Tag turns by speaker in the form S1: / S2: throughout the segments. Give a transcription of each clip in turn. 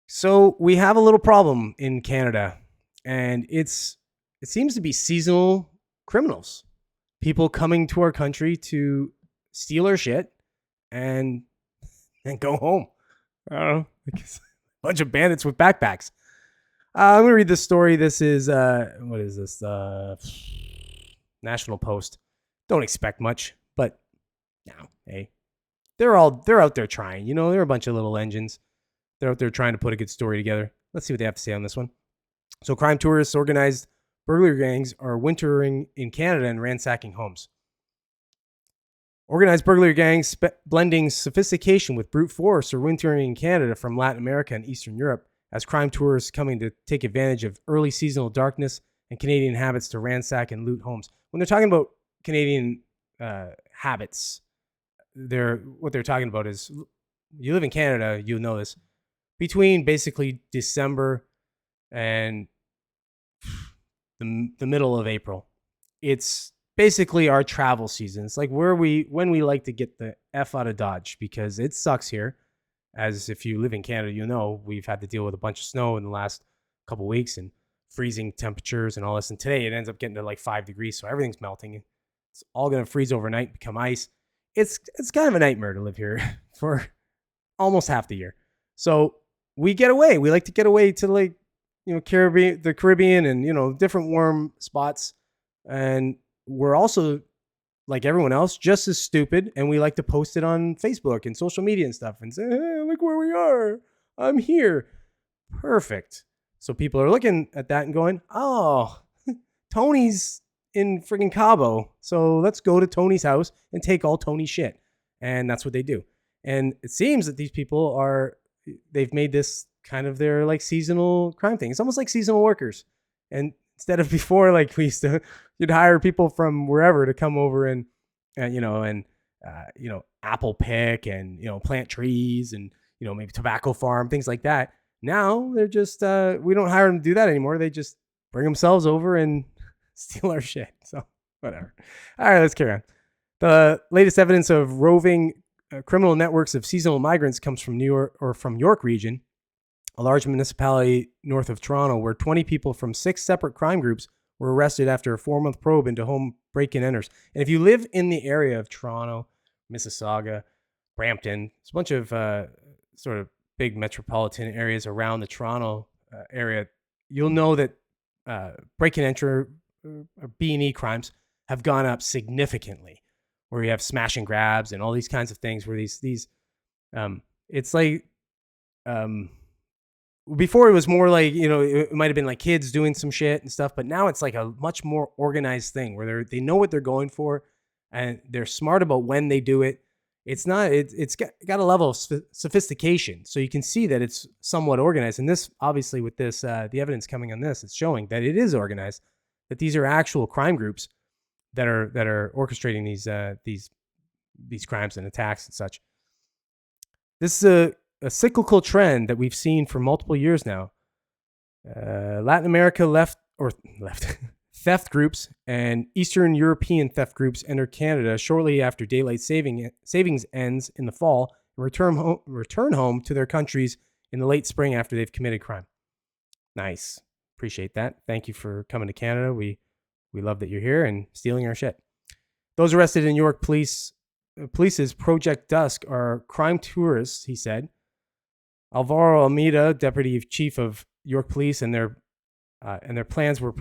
S1: So we have a little problem in Canada, and it seems to be seasonal criminals, people coming to our country to steal our shit and go home. I don't know, like a bunch of bandits with backpacks. I'm gonna read this story. This is what is this? National Post. Don't expect much, but no, hey, they're out there trying. They're a bunch of little engines. They're out there trying to put a good story together. Let's see what they have to say on this one. So, crime tourists, organized burglary gangs are wintering in Canada and ransacking homes. Organized burglary gangs blending sophistication with brute force are wintering in Canada from Latin America and Eastern Europe as crime tourists coming to take advantage of early seasonal darkness and Canadian habits to ransack and loot homes. When they're talking about Canadian habits, what they're talking about is, you live in Canada, you'll know this, between basically December and the middle of April, it's basically our travel season. It's like when we like to get the F out of Dodge, because it sucks here. As if you live in Canada, we've had to deal with a bunch of snow in the last couple of weeks and freezing temperatures and all this. And today it ends up getting to like 5 degrees, so everything's melting. It's all going to freeze overnight, become ice. It's kind of a nightmare to live here for almost half the year. So we get away. We like to get away to the Caribbean and, different warm spots. And we're also, like everyone else, just as stupid. And we like to post it on Facebook and social media and stuff and say, hey, look where we are. I'm here. Perfect. So people are looking at that and going, oh, Tony's in friggin' Cabo. So let's go to Tony's house and take all Tony's shit. And that's what they do. And it seems that these people they've made this kind of their like seasonal crime thing. It's almost like seasonal workers. And instead of before, like you'd hire people from wherever to come over and apple pick and, plant trees and, maybe tobacco farm, things like that. Now they're just, we don't hire them to do that anymore. They just bring themselves over and steal our shit. So whatever. All right, let's carry on. The latest evidence of roving criminal networks of seasonal migrants comes from York region, a large municipality north of Toronto, where 20 people from 6 separate crime groups were arrested after a 4-month probe into home break-in enters. And if you live in the area of Toronto, Mississauga, Brampton, it's a bunch of sort of big metropolitan areas around the Toronto area, you'll know that break-in enter B&E crimes have gone up significantly, where you have smash and grabs and all these kinds of things where it's like, before it was more like, it might've been like kids doing some shit and stuff, but now it's like a much more organized thing where they know what they're going for and they're smart about when they do it. It's got a level of sophistication. So you can see that it's somewhat organized. And this, obviously with this, the evidence coming on this, it's showing that it is organized, that these are actual crime groups that are orchestrating these crimes and attacks and such. This is a cyclical trend that we've seen for multiple years now. Latin America theft groups and Eastern European theft groups enter Canada shortly after daylight savings ends in the fall and return home to their countries in the late spring after they've committed crime. Nice. Appreciate that. Thank you for coming to Canada. We love that you're here and stealing our shit. Those arrested in York Police's Project Dusk are crime tourists, he said. Alvaro Almeida, deputy chief of York Police, and their plans were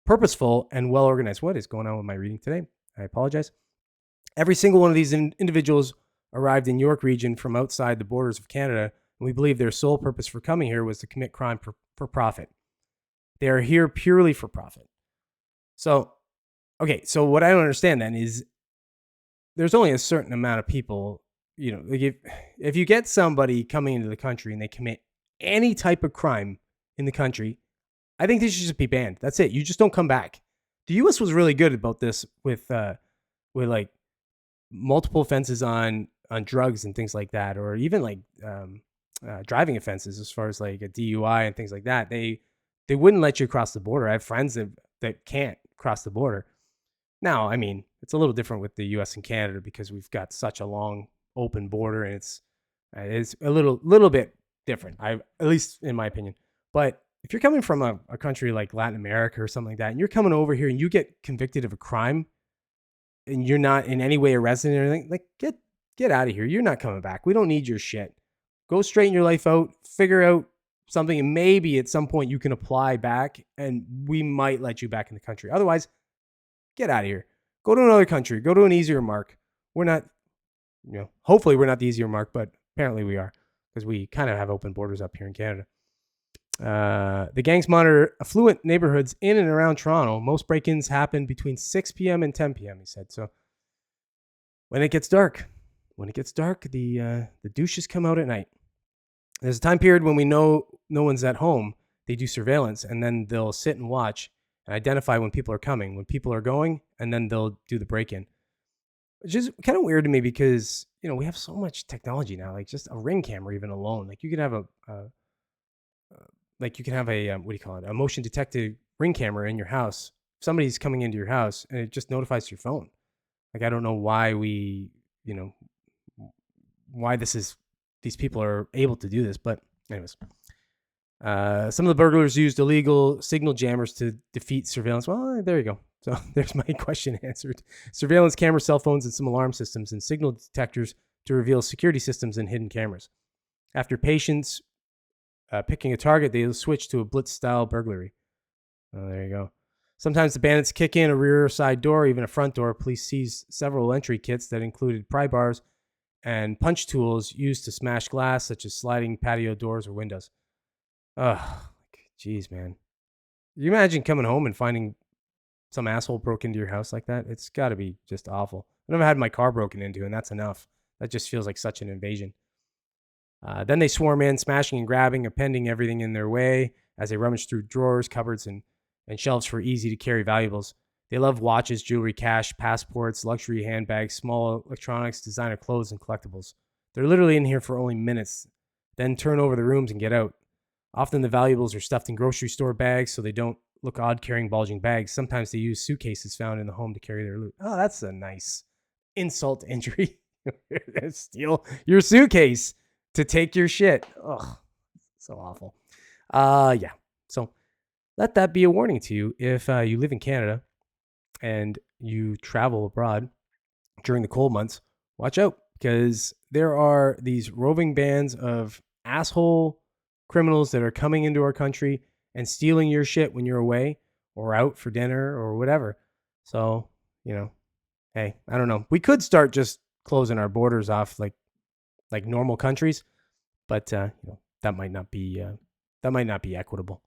S1: purposeful and well organized. What is going on with my reading today? I apologize. Every single one of these individuals arrived in York region from outside the borders of Canada, and we believe their sole purpose for coming here was to commit crime for profit. They are here purely for profit. So, okay, so what I don't understand then is there's only a certain amount of people, like if you get somebody coming into the country and they commit any type of crime in the country, I think they should just be banned. That's it. You just don't come back. The U.S. was really good about this with like multiple offenses on drugs and things like that, or even like driving offenses as far as like a DUI and things like that. They wouldn't let you cross the border. I have friends that can't cross the border. Now, I mean, it's a little different with the U.S. and Canada because we've got such a long open border, and it's a little bit different. At least in my opinion. But if you're coming from a country like Latin America or something like that, and you're coming over here and you get convicted of a crime and you're not in any way arrested or anything, like get out of here. You're not coming back. We don't need your shit. Go straighten your life out, figure out something, and maybe at some point you can apply back and we might let you back in the country. Otherwise, get out of here. Go to another country. Go to an easier mark. We're not, hopefully we're not the easier mark, but apparently we are because we kind of have open borders up here in Canada. The gangs monitor affluent neighborhoods in and around Toronto. Most break-ins happen between 6 p.m. and 10 p.m., he said. So when it gets dark, the douches come out at night. There's a time period when we know no one's at home. They do surveillance, and then they'll sit and watch and identify when people are coming, when people are going, and then they'll do the break-in. Which is kind of weird to me because, we have so much technology now, like just a Ring camera even alone. Like you can have a motion detected Ring camera in your house. Somebody's coming into your house and it just notifies your phone. Like, I don't know why why these people are able to do this, but anyways. Some of the burglars used illegal signal jammers to defeat surveillance. Well, there you go. So there's my question answered. Surveillance camera, cell phones, and some alarm systems and signal detectors to reveal security systems and hidden cameras. After patients picking a target, they'll switch to a blitz-style burglary. Oh, there you go. Sometimes the bandits kick in a rear side door, even a front door. Police seized several entry kits that included pry bars and punch tools used to smash glass, such as sliding patio doors or windows. Ugh, jeez, man. You imagine coming home and finding some asshole broke into your house like that? It's got to be just awful. I've never had my car broken into, and that's enough. That just feels like such an invasion. Then they swarm in, smashing and grabbing, appending everything in their way as they rummage through drawers, cupboards, and shelves for easy-to-carry valuables. They love watches, jewelry, cash, passports, luxury handbags, small electronics, designer clothes, and collectibles. They're literally in here for only minutes, then turn over the rooms and get out. Often the valuables are stuffed in grocery store bags so they don't look odd carrying bulging bags. Sometimes they use suitcases found in the home to carry their loot. Oh, that's a nice insult to injury. Steal your suitcase to take your shit. Ugh, so awful. Yeah. So let that be a warning to you if you live in Canada and you travel abroad during the cold months. Watch out, because there are these roving bands of asshole criminals that are coming into our country and stealing your shit when you're away or out for dinner or whatever. So, hey, I don't know. We could start just closing our borders off like normal countries, but that might not be equitable.